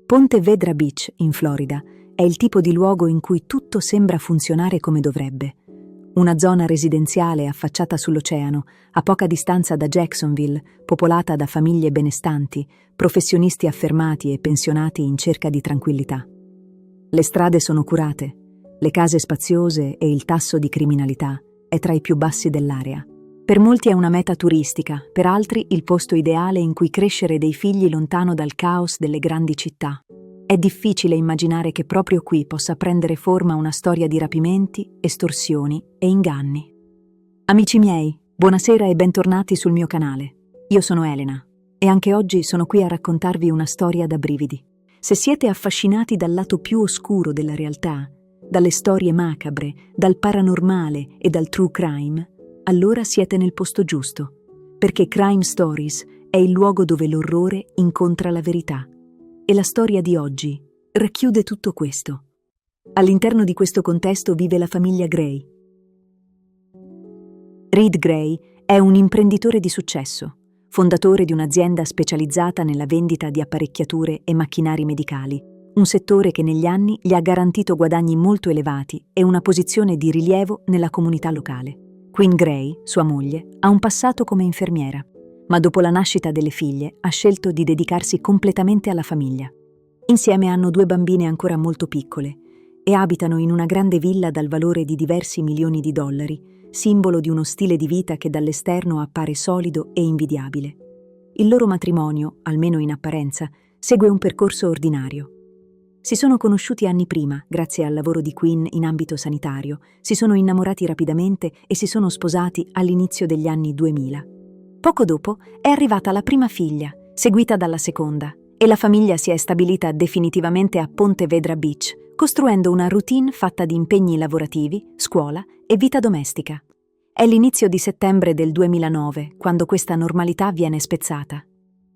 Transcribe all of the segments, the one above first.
Ponte Vedra Beach, in Florida, è il tipo di luogo in cui tutto sembra funzionare come dovrebbe. Una zona residenziale affacciata sull'oceano, a poca distanza da Jacksonville, popolata da famiglie benestanti, professionisti affermati e pensionati in cerca di tranquillità. Le strade sono curate, le case spaziose e il tasso di criminalità è tra i più bassi dell'area. Per molti è una meta turistica, per altri il posto ideale in cui crescere dei figli lontano dal caos delle grandi città. È difficile immaginare che proprio qui possa prendere forma una storia di rapimenti, estorsioni e inganni. Amici miei, buonasera e bentornati sul mio canale. Io sono Elena e anche oggi sono qui a raccontarvi una storia da brividi. Se siete affascinati dal lato più oscuro della realtà, dalle storie macabre, dal paranormale e dal true crime, allora siete nel posto giusto, perché Crime Stories è il luogo dove l'orrore incontra la verità. E la storia di oggi racchiude tutto questo. All'interno di questo contesto vive la famiglia Gray. Reed Gray è un imprenditore di successo, fondatore di un'azienda specializzata nella vendita di apparecchiature e macchinari medicali, un settore che negli anni gli ha garantito guadagni molto elevati e una posizione di rilievo nella comunità locale. Quinn Gray, sua moglie, ha un passato come infermiera, ma dopo la nascita delle figlie ha scelto di dedicarsi completamente alla famiglia. Insieme hanno 2 bambine ancora molto piccole e abitano in una grande villa dal valore di diversi milioni di dollari, simbolo di uno stile di vita che dall'esterno appare solido e invidiabile. Il loro matrimonio, almeno in apparenza, segue un percorso ordinario. Si sono conosciuti anni prima, grazie al lavoro di Quinn in ambito sanitario, si sono innamorati rapidamente e si sono sposati all'inizio degli anni 2000. Poco dopo è arrivata la prima figlia, seguita dalla seconda, e la famiglia si è stabilita definitivamente a Ponte Vedra Beach, costruendo una routine fatta di impegni lavorativi, scuola e vita domestica. È l'inizio di settembre del 2009, quando questa normalità viene spezzata.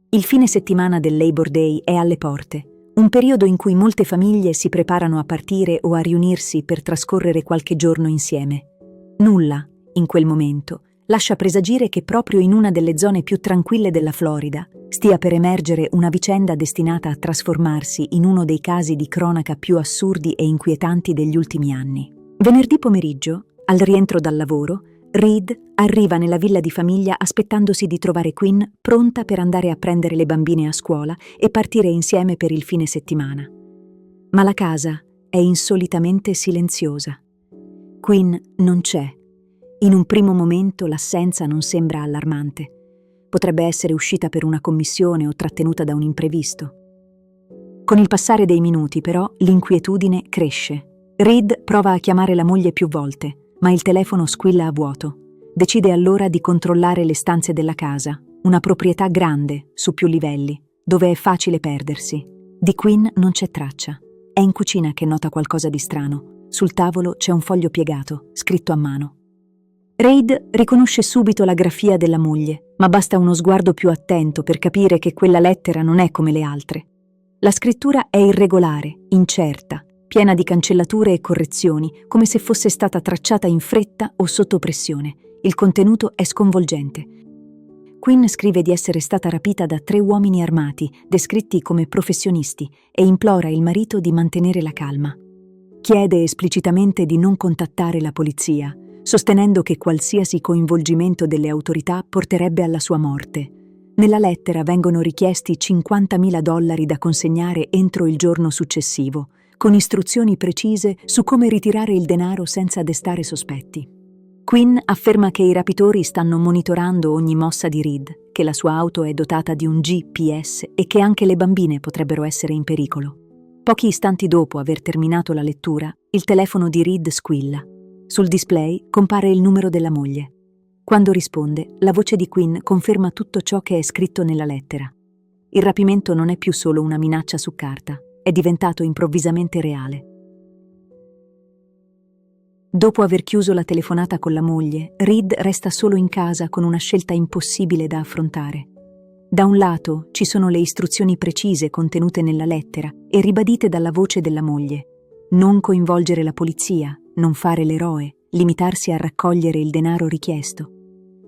Il fine settimana del Labor Day è alle porte, un periodo in cui molte famiglie si preparano a partire o a riunirsi per trascorrere qualche giorno insieme. Nulla, in quel momento, lascia presagire che proprio in una delle zone più tranquille della Florida stia per emergere una vicenda destinata a trasformarsi in uno dei casi di cronaca più assurdi e inquietanti degli ultimi anni. Venerdì pomeriggio, al rientro dal lavoro, Reed arriva nella villa di famiglia aspettandosi di trovare Quinn pronta per andare a prendere le bambine a scuola e partire insieme per il fine settimana. Ma la casa è insolitamente silenziosa. Quinn non c'è. In un primo momento l'assenza non sembra allarmante. Potrebbe essere uscita per una commissione o trattenuta da un imprevisto. Con il passare dei minuti, però, l'inquietudine cresce. Reed prova a chiamare la moglie più volte, ma il telefono squilla a vuoto. Decide allora di controllare le stanze della casa, una proprietà grande, su più livelli, dove è facile perdersi. Di Quinn non c'è traccia. È in cucina che nota qualcosa di strano. Sul tavolo c'è un foglio piegato, scritto a mano. Reed riconosce subito la grafia della moglie, ma basta uno sguardo più attento per capire che quella lettera non è come le altre. La scrittura è irregolare, incerta, piena di cancellature e correzioni, come se fosse stata tracciata in fretta o sotto pressione. Il contenuto è sconvolgente. Quinn scrive di essere stata rapita da 3 uomini armati, descritti come professionisti, e implora il marito di mantenere la calma. Chiede esplicitamente di non contattare la polizia, sostenendo che qualsiasi coinvolgimento delle autorità porterebbe alla sua morte. Nella lettera vengono richiesti $50.000 da consegnare entro il giorno successivo, con istruzioni precise su come ritirare il denaro senza destare sospetti. Quinn afferma che i rapitori stanno monitorando ogni mossa di Reed, che la sua auto è dotata di un GPS e che anche le bambine potrebbero essere in pericolo. Pochi istanti dopo aver terminato la lettura, il telefono di Reed squilla. Sul display compare il numero della moglie. Quando risponde, la voce di Quinn conferma tutto ciò che è scritto nella lettera. Il rapimento non è più solo una minaccia su carta, è diventato improvvisamente reale. Dopo aver chiuso la telefonata con la moglie, Reed resta solo in casa con una scelta impossibile da affrontare. Da un lato ci sono le istruzioni precise contenute nella lettera e ribadite dalla voce della moglie: non coinvolgere la polizia, non fare l'eroe, limitarsi a raccogliere il denaro richiesto.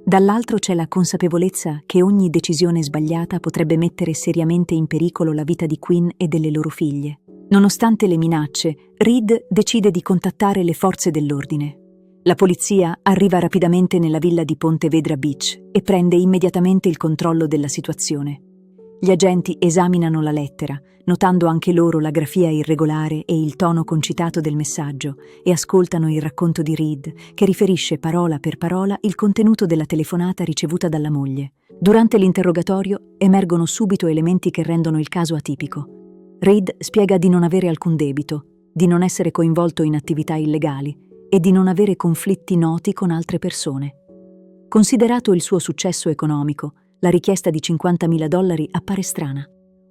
Dall'altro c'è la consapevolezza che ogni decisione sbagliata potrebbe mettere seriamente in pericolo la vita di Quinn e delle loro figlie. Nonostante le minacce, Reed decide di contattare le forze dell'ordine. La polizia arriva rapidamente nella villa di Ponte Vedra Beach e prende immediatamente il controllo della situazione. Gli agenti esaminano la lettera, notando anche loro la grafia irregolare e il tono concitato del messaggio, e ascoltano il racconto di Reed, che riferisce parola per parola il contenuto della telefonata ricevuta dalla moglie. Durante l'interrogatorio emergono subito elementi che rendono il caso atipico. Reed spiega di non avere alcun debito, di non essere coinvolto in attività illegali e di non avere conflitti noti con altre persone. Considerato il suo successo economico, la richiesta di $50.000 appare strana.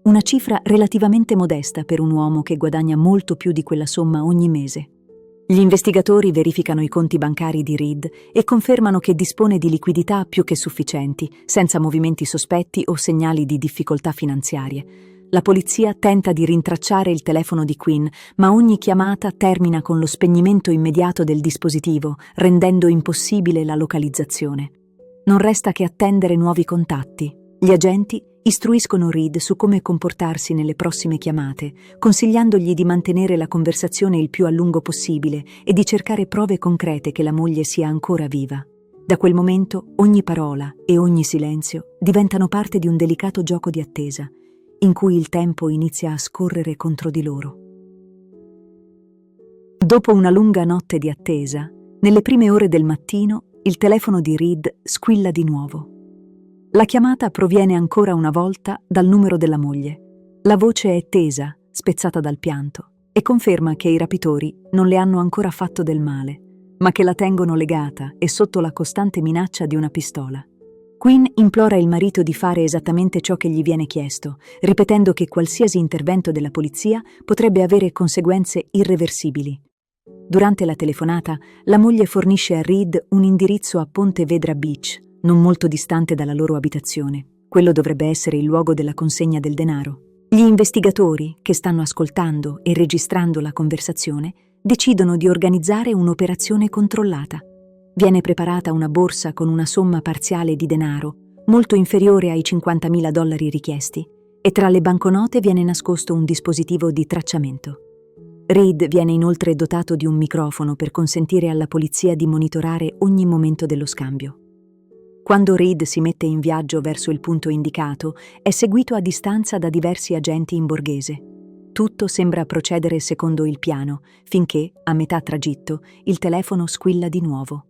Una cifra relativamente modesta per un uomo che guadagna molto più di quella somma ogni mese. Gli investigatori verificano i conti bancari di Reed e confermano che dispone di liquidità più che sufficienti, senza movimenti sospetti o segnali di difficoltà finanziarie. La polizia tenta di rintracciare il telefono di Quinn, ma ogni chiamata termina con lo spegnimento immediato del dispositivo, rendendo impossibile la localizzazione. Non resta che attendere nuovi contatti. Gli agenti istruiscono Reed su come comportarsi nelle prossime chiamate, consigliandogli di mantenere la conversazione il più a lungo possibile e di cercare prove concrete che la moglie sia ancora viva. Da quel momento ogni parola e ogni silenzio diventano parte di un delicato gioco di attesa, in cui il tempo inizia a scorrere contro di loro. Dopo una lunga notte di attesa, nelle prime ore del mattino, il telefono di Reed squilla di nuovo. La chiamata proviene ancora una volta dal numero della moglie. La voce è tesa, spezzata dal pianto, e conferma che i rapitori non le hanno ancora fatto del male, ma che la tengono legata e sotto la costante minaccia di una pistola. Quinn implora il marito di fare esattamente ciò che gli viene chiesto, ripetendo che qualsiasi intervento della polizia potrebbe avere conseguenze irreversibili. Durante la telefonata, la moglie fornisce a Reed un indirizzo a Ponte Vedra Beach, non molto distante dalla loro abitazione. Quello dovrebbe essere il luogo della consegna del denaro. Gli investigatori, che stanno ascoltando e registrando la conversazione, decidono di organizzare un'operazione controllata. Viene preparata una borsa con una somma parziale di denaro, molto inferiore ai $50.000 richiesti, e tra le banconote viene nascosto un dispositivo di tracciamento. Reed viene inoltre dotato di un microfono per consentire alla polizia di monitorare ogni momento dello scambio. Quando Reed si mette in viaggio verso il punto indicato, è seguito a distanza da diversi agenti in borghese. Tutto sembra procedere secondo il piano, finché, a metà tragitto, il telefono squilla di nuovo.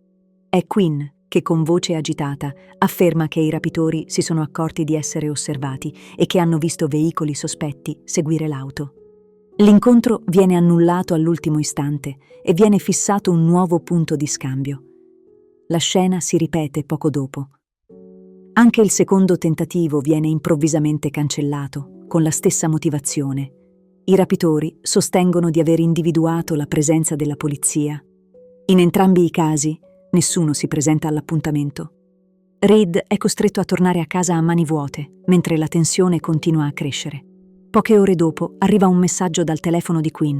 È Quinn che, con voce agitata, afferma che i rapitori si sono accorti di essere osservati e che hanno visto veicoli sospetti seguire l'auto. L'incontro viene annullato all'ultimo istante e viene fissato un nuovo punto di scambio. La scena si ripete poco dopo. Anche il secondo tentativo viene improvvisamente cancellato, con la stessa motivazione. I rapitori sostengono di aver individuato la presenza della polizia. In entrambi i casi, nessuno si presenta all'appuntamento. Reed è costretto a tornare a casa a mani vuote, mentre la tensione continua a crescere. Poche ore dopo arriva un messaggio dal telefono di Quinn.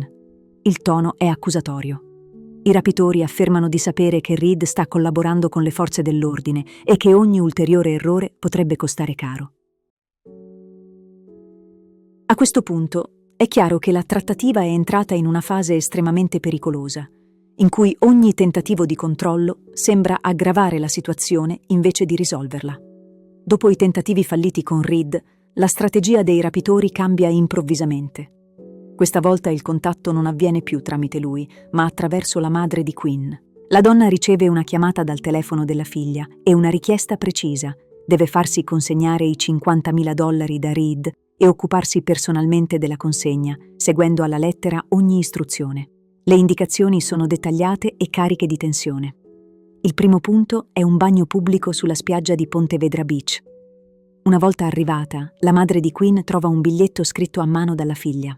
Il tono è accusatorio. I rapitori affermano di sapere che Reed sta collaborando con le forze dell'ordine e che ogni ulteriore errore potrebbe costare caro. A questo punto è chiaro che la trattativa è entrata in una fase estremamente pericolosa, in cui ogni tentativo di controllo sembra aggravare la situazione invece di risolverla. Dopo i tentativi falliti con Reed, la strategia dei rapitori cambia improvvisamente. Questa volta il contatto non avviene più tramite lui, ma attraverso la madre di Quinn. La donna riceve una chiamata dal telefono della figlia e una richiesta precisa. Deve farsi consegnare i $50.000 da Reed e occuparsi personalmente della consegna, seguendo alla lettera ogni istruzione. Le indicazioni sono dettagliate e cariche di tensione. Il primo punto è un bagno pubblico sulla spiaggia di Ponte Vedra Beach. Una volta arrivata, la madre di Quinn trova un biglietto scritto a mano dalla figlia.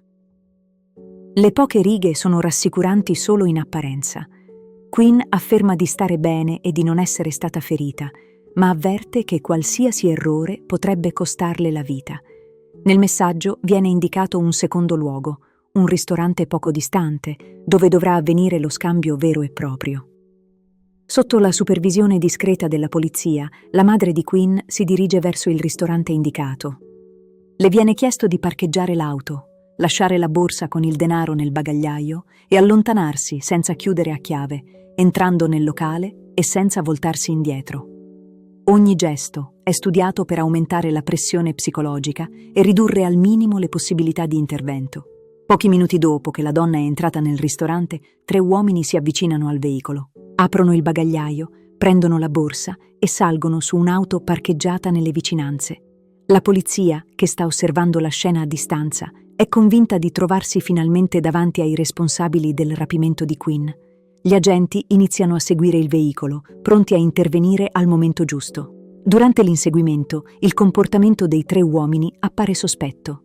Le poche righe sono rassicuranti solo in apparenza. Quinn afferma di stare bene e di non essere stata ferita, ma avverte che qualsiasi errore potrebbe costarle la vita. Nel messaggio viene indicato un secondo luogo, un ristorante poco distante, dove dovrà avvenire lo scambio vero e proprio. Sotto la supervisione discreta della polizia, la madre di Quinn si dirige verso il ristorante indicato. Le viene chiesto di parcheggiare l'auto, lasciare la borsa con il denaro nel bagagliaio e allontanarsi senza chiudere a chiave, entrando nel locale e senza voltarsi indietro. Ogni gesto è studiato per aumentare la pressione psicologica e ridurre al minimo le possibilità di intervento. Pochi minuti dopo che la donna è entrata nel ristorante, 3 uomini si avvicinano al veicolo, aprono il bagagliaio, prendono la borsa e salgono su un'auto parcheggiata nelle vicinanze. La polizia, che sta osservando la scena a distanza, è convinta di trovarsi finalmente davanti ai responsabili del rapimento di Quinn. Gli agenti iniziano a seguire il veicolo, pronti a intervenire al momento giusto. Durante l'inseguimento, il comportamento dei 3 uomini appare sospetto.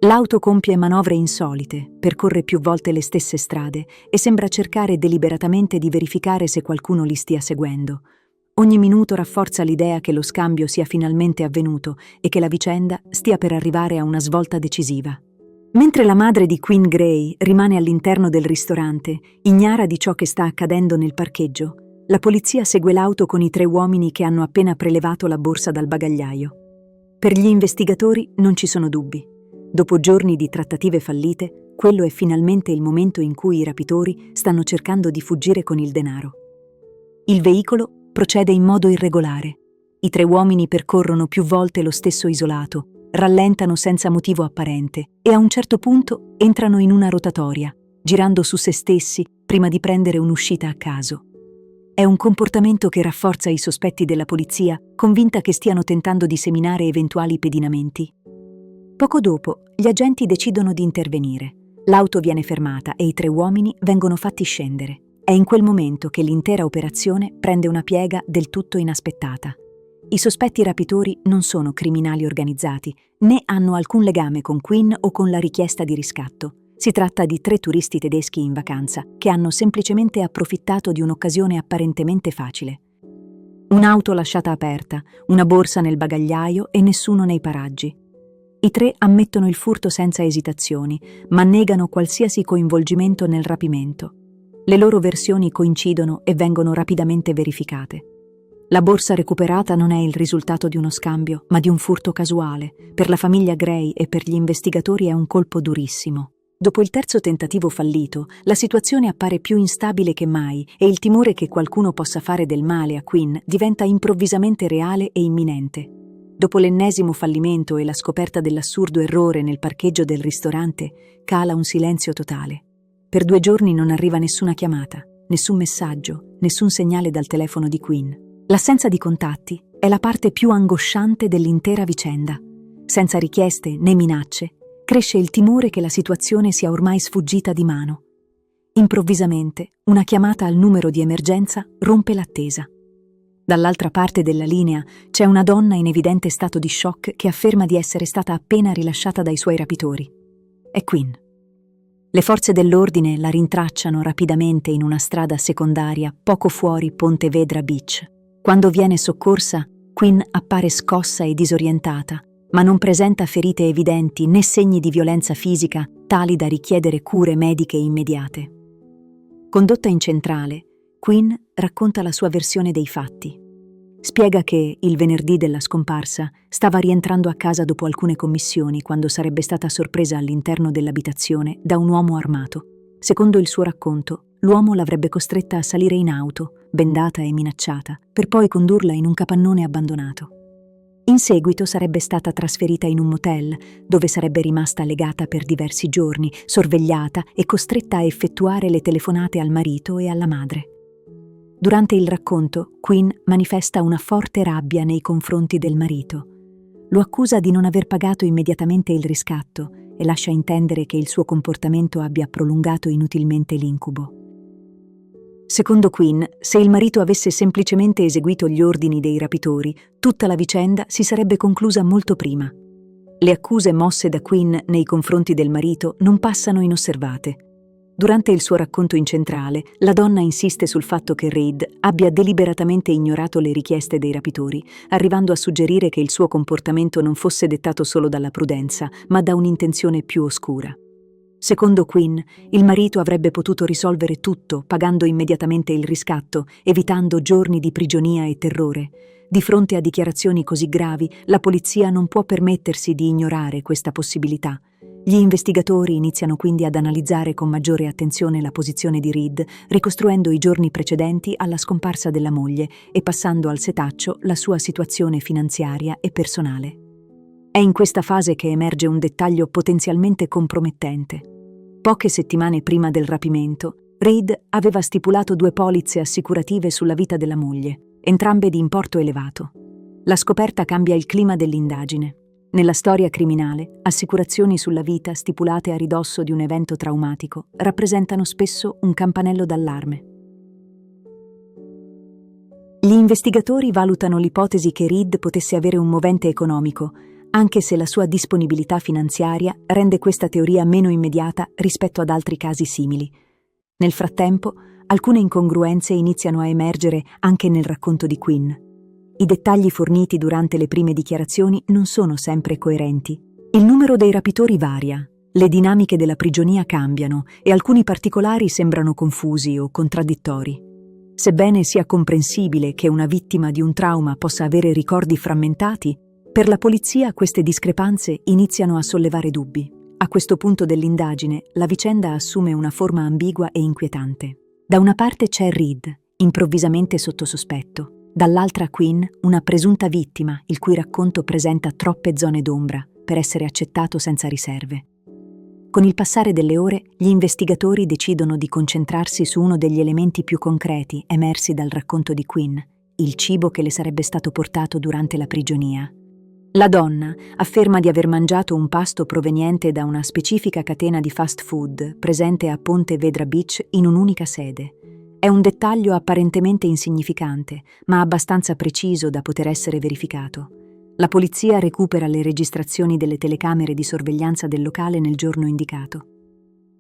L'auto compie manovre insolite, percorre più volte le stesse strade e sembra cercare deliberatamente di verificare se qualcuno li stia seguendo. Ogni minuto rafforza l'idea che lo scambio sia finalmente avvenuto e che la vicenda stia per arrivare a una svolta decisiva. Mentre la madre di Quinn Gray rimane all'interno del ristorante, ignara di ciò che sta accadendo nel parcheggio, la polizia segue l'auto con i 3 uomini che hanno appena prelevato la borsa dal bagagliaio. Per gli investigatori non ci sono dubbi. Dopo giorni di trattative fallite, quello è finalmente il momento in cui i rapitori stanno cercando di fuggire con il denaro. Il veicolo procede in modo irregolare. I 3 uomini percorrono più volte lo stesso isolato, rallentano senza motivo apparente e a un certo punto entrano in una rotatoria, girando su se stessi prima di prendere un'uscita a caso. È un comportamento che rafforza i sospetti della polizia, convinta che stiano tentando di seminare eventuali pedinamenti. Poco dopo, gli agenti decidono di intervenire. L'auto viene fermata e i 3 uomini vengono fatti scendere. È in quel momento che l'intera operazione prende una piega del tutto inaspettata. I sospetti rapitori non sono criminali organizzati, né hanno alcun legame con Quinn o con la richiesta di riscatto. Si tratta di 3 turisti tedeschi in vacanza che hanno semplicemente approfittato di un'occasione apparentemente facile. Un'auto lasciata aperta, una borsa nel bagagliaio e nessuno nei paraggi. I 3 ammettono il furto senza esitazioni, ma negano qualsiasi coinvolgimento nel rapimento. Le loro versioni coincidono e vengono rapidamente verificate. La borsa recuperata non è il risultato di uno scambio, ma di un furto casuale. Per la famiglia Gray e per gli investigatori è un colpo durissimo. Dopo il 3° tentativo fallito, la situazione appare più instabile che mai e il timore che qualcuno possa fare del male a Quinn diventa improvvisamente reale e imminente. Dopo l'ennesimo fallimento e la scoperta dell'assurdo errore nel parcheggio del ristorante, cala un silenzio totale. Per 2 giorni non arriva nessuna chiamata, nessun messaggio, nessun segnale dal telefono di Quinn. L'assenza di contatti è la parte più angosciante dell'intera vicenda. Senza richieste né minacce, cresce il timore che la situazione sia ormai sfuggita di mano. Improvvisamente, una chiamata al numero di emergenza rompe l'attesa. Dall'altra parte della linea c'è una donna in evidente stato di shock che afferma di essere stata appena rilasciata dai suoi rapitori. È Quinn. Le forze dell'ordine la rintracciano rapidamente in una strada secondaria poco fuori Ponte Vedra Beach. Quando viene soccorsa, Quinn appare scossa e disorientata, ma non presenta ferite evidenti né segni di violenza fisica tali da richiedere cure mediche immediate. Condotta in centrale, Quinn racconta la sua versione dei fatti. Spiega che, il venerdì della scomparsa, stava rientrando a casa dopo alcune commissioni quando sarebbe stata sorpresa all'interno dell'abitazione da un uomo armato. Secondo il suo racconto, l'uomo l'avrebbe costretta a salire in auto, bendata e minacciata, per poi condurla in un capannone abbandonato. In seguito sarebbe stata trasferita in un motel, dove sarebbe rimasta legata per diversi giorni, sorvegliata e costretta a effettuare le telefonate al marito e alla madre. Durante il racconto, Quinn manifesta una forte rabbia nei confronti del marito. Lo accusa di non aver pagato immediatamente il riscatto e lascia intendere che il suo comportamento abbia prolungato inutilmente l'incubo. Secondo Quinn, se il marito avesse semplicemente eseguito gli ordini dei rapitori, tutta la vicenda si sarebbe conclusa molto prima. Le accuse mosse da Quinn nei confronti del marito non passano inosservate. Durante il suo racconto in centrale, la donna insiste sul fatto che Reid abbia deliberatamente ignorato le richieste dei rapitori, arrivando a suggerire che il suo comportamento non fosse dettato solo dalla prudenza, ma da un'intenzione più oscura. Secondo Quinn, il marito avrebbe potuto risolvere tutto pagando immediatamente il riscatto, evitando giorni di prigionia e terrore. Di fronte a dichiarazioni così gravi, la polizia non può permettersi di ignorare questa possibilità. Gli investigatori iniziano quindi ad analizzare con maggiore attenzione la posizione di Reed, ricostruendo i giorni precedenti alla scomparsa della moglie e passando al setaccio la sua situazione finanziaria e personale. È in questa fase che emerge un dettaglio potenzialmente compromettente. Poche settimane prima del rapimento, Reed aveva stipulato 2 polizze assicurative sulla vita della moglie, entrambe di importo elevato. La scoperta cambia il clima dell'indagine. Nella storia criminale, assicurazioni sulla vita stipulate a ridosso di un evento traumatico rappresentano spesso un campanello d'allarme. Gli investigatori valutano l'ipotesi che Reed potesse avere un movente economico, anche se la sua disponibilità finanziaria rende questa teoria meno immediata rispetto ad altri casi simili. Nel frattempo, alcune incongruenze iniziano a emergere anche nel racconto di Quinn. I dettagli forniti durante le prime dichiarazioni non sono sempre coerenti. Il numero dei rapitori varia, le dinamiche della prigionia cambiano e alcuni particolari sembrano confusi o contraddittori. Sebbene sia comprensibile che una vittima di un trauma possa avere ricordi frammentati, per la polizia queste discrepanze iniziano a sollevare dubbi. A questo punto dell'indagine, la vicenda assume una forma ambigua e inquietante. Da una parte c'è Reed, improvvisamente sotto sospetto. Dall'altra Quinn, una presunta vittima, il cui racconto presenta troppe zone d'ombra per essere accettato senza riserve. Con il passare delle ore, gli investigatori decidono di concentrarsi su uno degli elementi più concreti emersi dal racconto di Quinn, il cibo che le sarebbe stato portato durante la prigionia. La donna afferma di aver mangiato un pasto proveniente da una specifica catena di fast food presente a Ponte Vedra Beach in un'unica sede. È un dettaglio apparentemente insignificante, ma abbastanza preciso da poter essere verificato. La polizia recupera le registrazioni delle telecamere di sorveglianza del locale nel giorno indicato.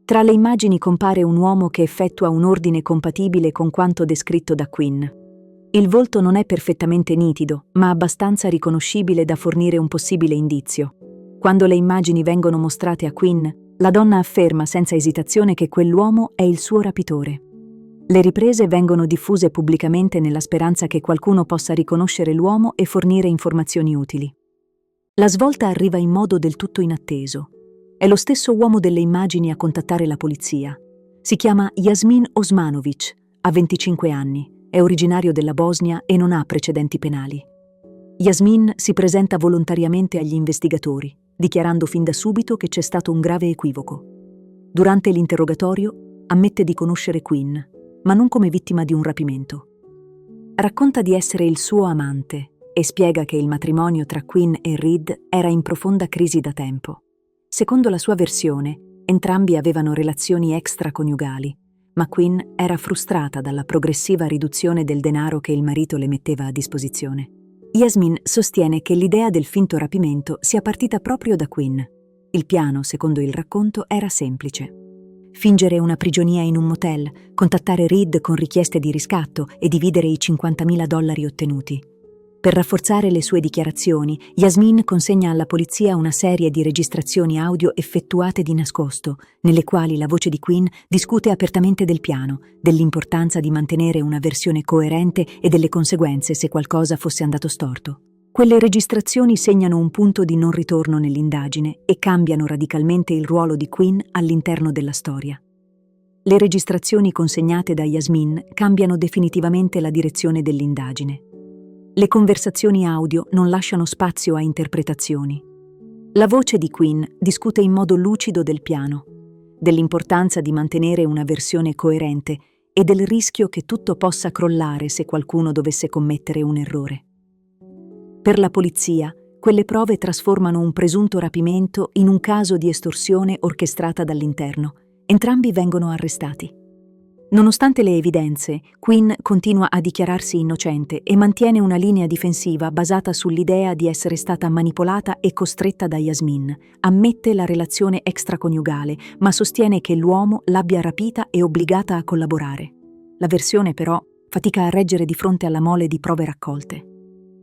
Tra le immagini compare un uomo che effettua un ordine compatibile con quanto descritto da Quinn. Il volto non è perfettamente nitido, ma abbastanza riconoscibile da fornire un possibile indizio. Quando le immagini vengono mostrate a Quinn, la donna afferma senza esitazione che quell'uomo è il suo rapitore. Le riprese vengono diffuse pubblicamente nella speranza che qualcuno possa riconoscere l'uomo e fornire informazioni utili. La svolta arriva in modo del tutto inatteso. È lo stesso uomo delle immagini a contattare la polizia. Si chiama Yasmin Osmanovic, ha 25 anni, è originario della Bosnia e non ha precedenti penali. Yasmin si presenta volontariamente agli investigatori, dichiarando fin da subito che c'è stato un grave equivoco. Durante l'interrogatorio ammette di conoscere Quinn, ma non come vittima di un rapimento. Racconta di essere il suo amante e spiega che il matrimonio tra Quinn e Reed era in profonda crisi da tempo. Secondo la sua versione, entrambi avevano relazioni extraconiugali, ma Quinn era frustrata dalla progressiva riduzione del denaro che il marito le metteva a disposizione. Yasmin sostiene che l'idea del finto rapimento sia partita proprio da Quinn. Il piano, secondo il racconto, era semplice. Fingere una prigionia in un motel, contattare Reed con richieste di riscatto e dividere i $50.000 ottenuti. Per rafforzare le sue dichiarazioni, Yasmin consegna alla polizia una serie di registrazioni audio effettuate di nascosto, nelle quali la voce di Quinn discute apertamente del piano, dell'importanza di mantenere una versione coerente e delle conseguenze se qualcosa fosse andato storto. Quelle registrazioni segnano un punto di non ritorno nell'indagine e cambiano radicalmente il ruolo di Quinn all'interno della storia. Le registrazioni consegnate da Yasmin cambiano definitivamente la direzione dell'indagine. Le conversazioni audio non lasciano spazio a interpretazioni. La voce di Quinn discute in modo lucido del piano, dell'importanza di mantenere una versione coerente e del rischio che tutto possa crollare se qualcuno dovesse commettere un errore. Per la polizia, quelle prove trasformano un presunto rapimento in un caso di estorsione orchestrata dall'interno. Entrambi vengono arrestati. Nonostante le evidenze, Quinn continua a dichiararsi innocente e mantiene una linea difensiva basata sull'idea di essere stata manipolata e costretta da Yasmin. Ammette la relazione extraconiugale, ma sostiene che l'uomo l'abbia rapita e obbligata a collaborare. La versione, però, fatica a reggere di fronte alla mole di prove raccolte.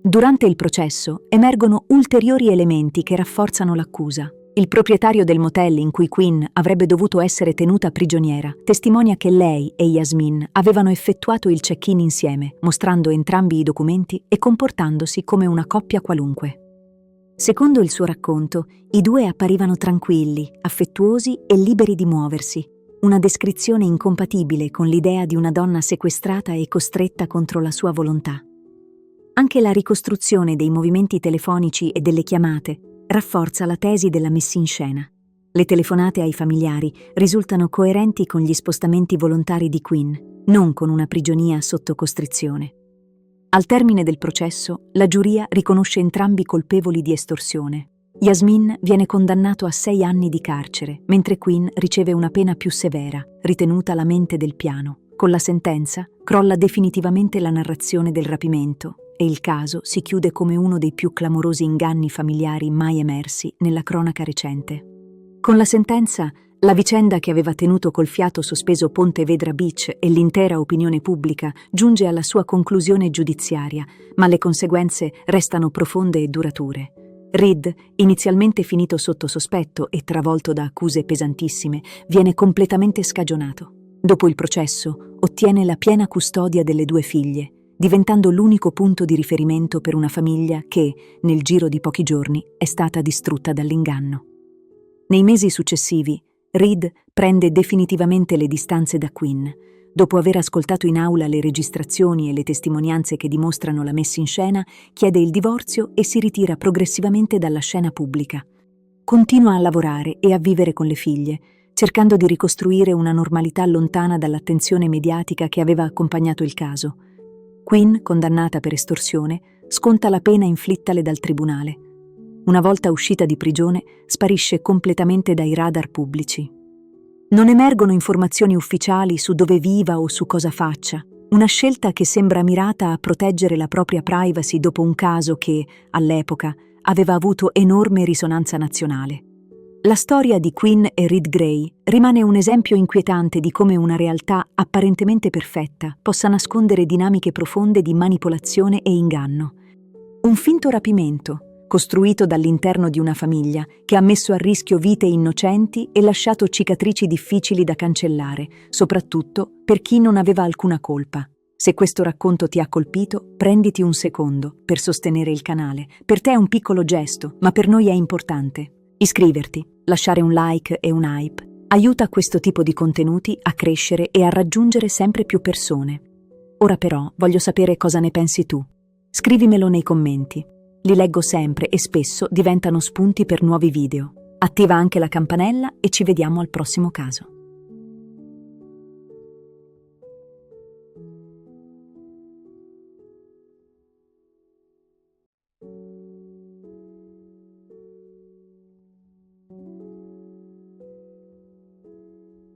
Durante il processo emergono ulteriori elementi che rafforzano l'accusa. Il proprietario del motel in cui Quinn avrebbe dovuto essere tenuta prigioniera testimonia che lei e Yasmin avevano effettuato il check-in insieme, mostrando entrambi i documenti e comportandosi come una coppia qualunque. Secondo il suo racconto, i due apparivano tranquilli, affettuosi e liberi di muoversi, una descrizione incompatibile con l'idea di una donna sequestrata e costretta contro la sua volontà. Anche la ricostruzione dei movimenti telefonici e delle chiamate rafforza la tesi della messa in scena. Le telefonate ai familiari risultano coerenti con gli spostamenti volontari di Quinn, non con una prigionia sotto costrizione. Al termine del processo, la giuria riconosce entrambi colpevoli di estorsione. Yasmin viene condannato a 6 anni di carcere, mentre Quinn riceve una pena più severa, ritenuta la mente del piano. Con la sentenza crolla definitivamente la narrazione del rapimento e il caso si chiude come uno dei più clamorosi inganni familiari mai emersi nella cronaca recente. Con la sentenza, la vicenda che aveva tenuto col fiato sospeso Pontevedra Beach e l'intera opinione pubblica giunge alla sua conclusione giudiziaria, ma le conseguenze restano profonde e durature. Reed, inizialmente finito sotto sospetto e travolto da accuse pesantissime, viene completamente scagionato. Dopo il processo, ottiene la piena custodia delle 2 figlie, diventando l'unico punto di riferimento per una famiglia che, nel giro di pochi giorni, è stata distrutta dall'inganno. Nei mesi successivi, Reed prende definitivamente le distanze da Quinn. Dopo aver ascoltato in aula le registrazioni e le testimonianze che dimostrano la messa in scena, chiede il divorzio e si ritira progressivamente dalla scena pubblica. Continua a lavorare e a vivere con le figlie, cercando di ricostruire una normalità lontana dall'attenzione mediatica che aveva accompagnato il caso. Quinn, condannata per estorsione, sconta la pena inflittale dal tribunale. Una volta uscita di prigione, sparisce completamente dai radar pubblici. Non emergono informazioni ufficiali su dove viva o su cosa faccia, una scelta che sembra mirata a proteggere la propria privacy dopo un caso che, all'epoca, aveva avuto enorme risonanza nazionale. La storia di Quinn e Reed Gray rimane un esempio inquietante di come una realtà apparentemente perfetta possa nascondere dinamiche profonde di manipolazione e inganno. Un finto rapimento, costruito dall'interno di una famiglia, che ha messo a rischio vite innocenti e lasciato cicatrici difficili da cancellare, soprattutto per chi non aveva alcuna colpa. Se questo racconto ti ha colpito, prenditi un secondo per sostenere il canale. Per te è un piccolo gesto, ma per noi è importante. Iscriverti, lasciare un like e un hype aiuta questo tipo di contenuti a crescere e a raggiungere sempre più persone. Ora però voglio sapere cosa ne pensi tu. Scrivimelo nei commenti. Li leggo sempre e spesso diventano spunti per nuovi video. Attiva anche la campanella e ci vediamo al prossimo caso.